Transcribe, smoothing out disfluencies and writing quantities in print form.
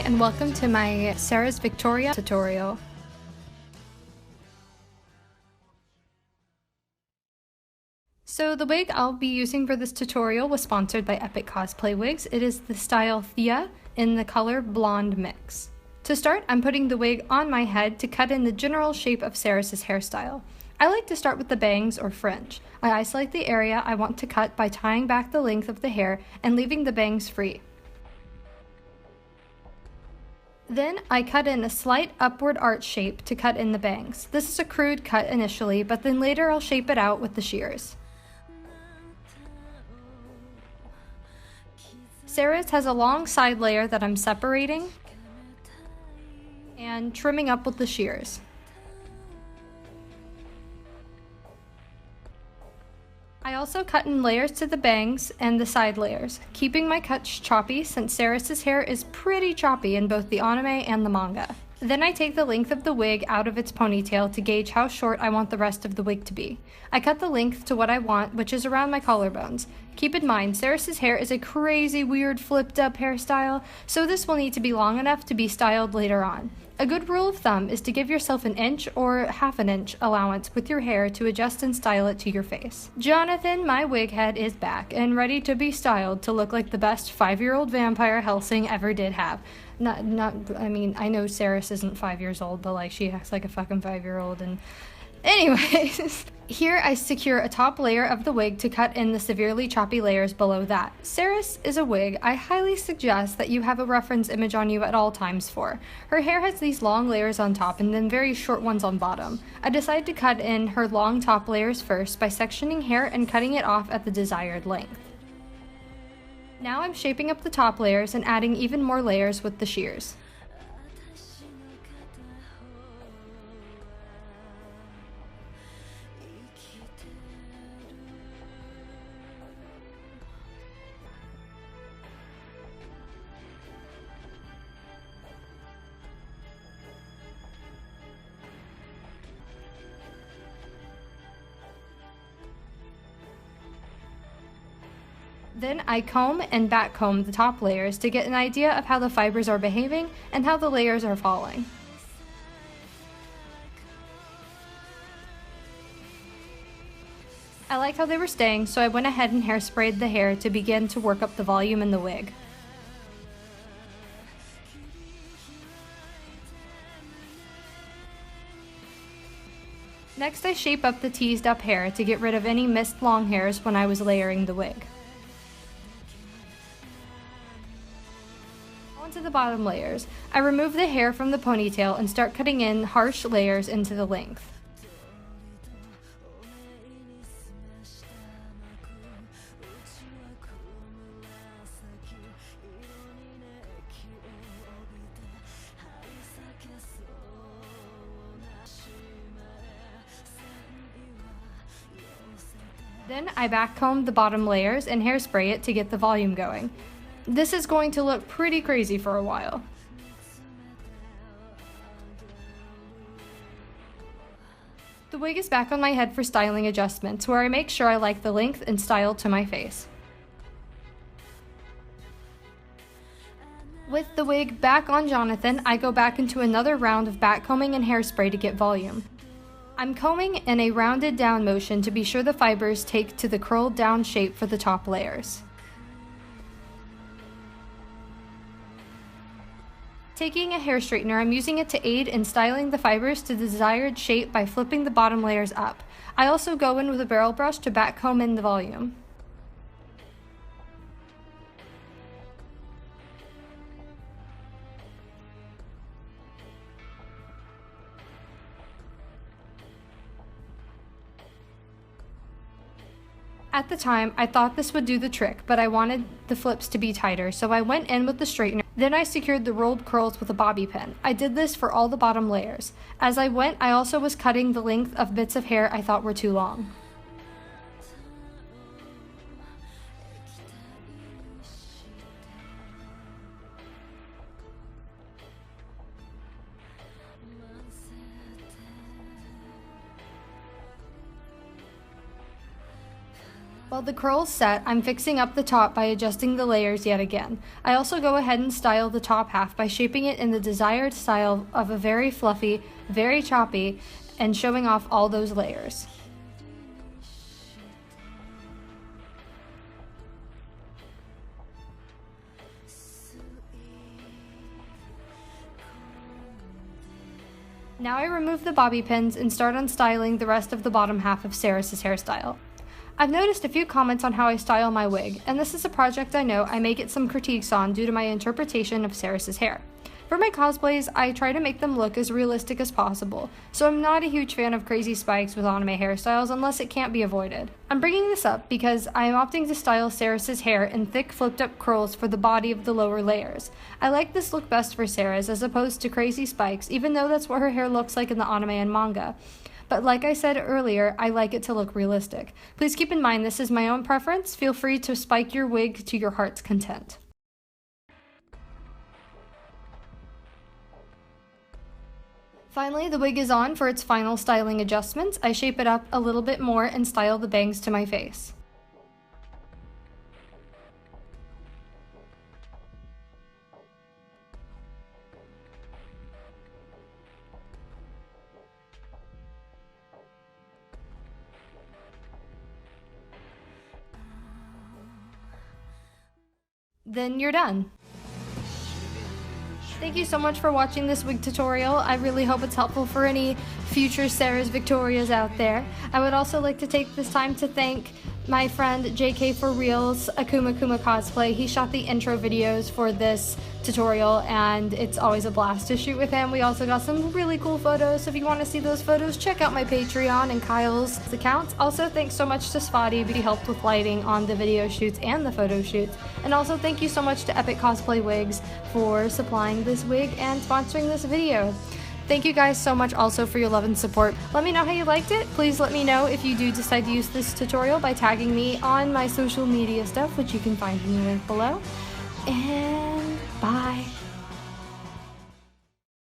and welcome to my Seras Victoria tutorial. So the wig I'll be using for this tutorial was sponsored by Epic Cosplay Wigs. It is the style Thea in the color Blonde Mix. To start, I'm putting the wig on my head to cut in the general shape of Seras' hairstyle. I like to start with the bangs or fringe. I isolate the area I want to cut by tying back the length of the hair and leaving the bangs free. Then I cut in a slight upward arch shape to cut in the bangs. This is a crude cut initially, but then later I'll shape it out with the shears. Seras has a long side layer that I'm separating and trimming up with the shears. I also cut in layers to the bangs and the side layers, keeping my cuts choppy since Seras' hair is pretty choppy in both the anime and the manga. Then I take the length of the wig out of its ponytail to gauge how short I want the rest of the wig to be. I cut the length to what I want, which is around my collarbones. Keep in mind, Seras' hair is a crazy weird flipped up hairstyle, so this will need to be long enough to be styled later on. A good rule of thumb is to give yourself an inch or half an inch allowance with your hair to adjust and style it to your face. Jonathan, my wig head, is back and ready to be styled to look like the best 5-year-old vampire Hellsing ever did have. I mean, I know Seras isn't 5 years old, but like she acts like a fucking 5-year-old and... Anyways, here I secure a top layer of the wig to cut in the severely choppy layers below that. Seras is a wig I highly suggest that you have a reference image on you at all times for. Her hair has these long layers on top and then very short ones on bottom. I decided to cut in her long top layers first by sectioning hair and cutting it off at the desired length. Now I'm shaping up the top layers and adding even more layers with the shears. Then I comb and back comb the top layers to get an idea of how the fibers are behaving and how the layers are falling. I liked how they were staying, so I went ahead and hairsprayed the hair to begin to work up the volume in the wig. Next I shape up the teased up hair to get rid of any missed long hairs when I was layering the wig. Onto the bottom layers, I remove the hair from the ponytail and start cutting in harsh layers into the length. Then I backcomb the bottom layers and hairspray it to get the volume going. This is going to look pretty crazy for a while. The wig is back on my head for styling adjustments, where I make sure I like the length and style to my face. With the wig back on Jonathan, I go back into another round of backcombing and hairspray to get volume. I'm combing in a rounded down motion to be sure the fibers take to the curled down shape for the top layers. Taking a hair straightener, I'm using it to aid in styling the fibers to the desired shape by flipping the bottom layers up. I also go in with a barrel brush to backcomb in the volume. At the time, I thought this would do the trick, but I wanted the flips to be tighter, so I went in with the straightener. Then I secured the rolled curls with a bobby pin. I did this for all the bottom layers. As I went, I also was cutting the length of bits of hair I thought were too long. While the curl's set, I'm fixing up the top by adjusting the layers yet again. I also go ahead and style the top half by shaping it in the desired style of a very fluffy, very choppy, and showing off all those layers. Now I remove the bobby pins and start on styling the rest of the bottom half of Seras' hairstyle. I've noticed a few comments on how I style my wig, and this is a project I know I may get some critiques on due to my interpretation of Seras' hair. For my cosplays, I try to make them look as realistic as possible, so I'm not a huge fan of crazy spikes with anime hairstyles unless it can't be avoided. I'm bringing this up because I am opting to style Seras' hair in thick flipped up curls for the body of the lower layers. I like this look best for Seras as opposed to crazy spikes, even though that's what her hair looks like in the anime and manga. But like I said earlier, I like it to look realistic. Please keep in mind this is my own preference. Feel free to spike your wig to your heart's content. Finally, the wig is on for its final styling adjustments. I shape it up a little bit more and style the bangs to my face. Then you're done. Thank you so much for watching this wig tutorial. I really hope it's helpful for any future Seras Victorias out there. I would also like to take this time to thank my friend JKForRealz, AkumakumaCosplay. He shot the intro videos for this tutorial and it's always a blast to shoot with him. We also got some really cool photos, so if you want to see those photos, check out my Patreon and Kyle's accounts. Also, thanks so much to SVATTII, he helped with lighting on the video shoots and the photo shoots. And also thank you so much to Epic Cosplay Wigs for supplying this wig and sponsoring this video. Thank you guys so much also for your love and support. Let me know how you liked it. Please let me know if you do decide to use this tutorial by tagging me on my social media stuff, which you can find in the link below. And bye.